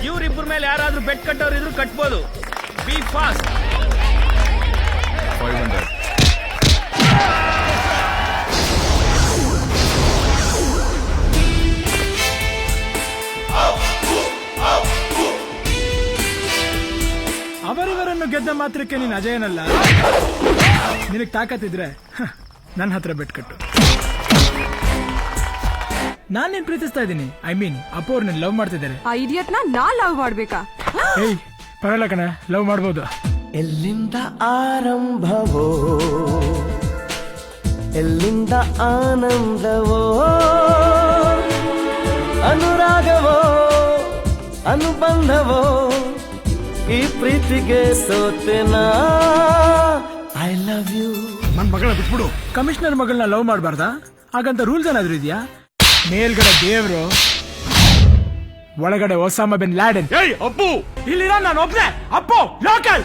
ಇವ್ರಿಬ್ಬರ ಮೇಲೆ ಯಾರಾದ್ರೂ ಬೆಟ್ ಕಟ್ಟೋರು ಇದ್ರು ಕಟ್ಬೋದು. B fast. 500. ಅವರಿವರನ್ನು ಗೆದ್ದ ಮಾತ್ರಕ್ಕೆ ನೀನ್ ಅಜಯನಲ್ಲ. ನಿನಗ್ ತಾಕತ್ತಿದ್ರೆ ನನ್ನ ಹತ್ರ ಬೆಟ್ ಕಟ್ಟು. ನಾನ್ ನಿನ್ ಪ್ರೀತಿಸ್ತಾ ಇದ್ದೀನಿ. ಐ ಮೀನ್ ಅಪ್ಪು ಅವ್ರು ನಿನ್ ಲವ್ ಮಾಡ್ತಿದ್ದಾರೆ. ಆ ಇಡಿಯಟ್ನ ನಾ ಲವ್ ಮಾಡ್ಬೇಕಾ? ಏಯ್ ಪರವಾಗಿಲ್ಲ ಕಣ, ಲವ್ ಮಾಡ್ಬೋದು. ಎಲ್ಲಿಂದ ಆರಂಭವೋ ಎಲ್ಲಿಂದ ಆನಂದವೋ ಅನುರಾಗವೋ ಅನುಬಂಧವೋ ಈ ಪ್ರೀತಿಗೆ ಸೋತೆನಾ. I love you. ನನ್ ಮಗಳ ಬಿಟ್ಬಿಡು. ಕಮಿಷನರ್ ಮಗಳನ್ನ ಲವ್ ಮಾಡಬಾರ್ದಾ? ಹಾಗಂತ ರೂಲ್ಸ್ ಏನಾದ್ರು ಇದೆಯಾ? ಮೇಲ್ಗಡೆ ದೇವ್ರು, ಒಳಗಡೆ ಒಸಾಮಾ ಬಿನ್ ಲ್ಯಾಡೆನ್. ಅಪ್ಪು ಇಲ್ಲಿರೋ ನಾನು ಒಬ್ನೇ ಅಪ್ಪು ಲೋಕಲ್.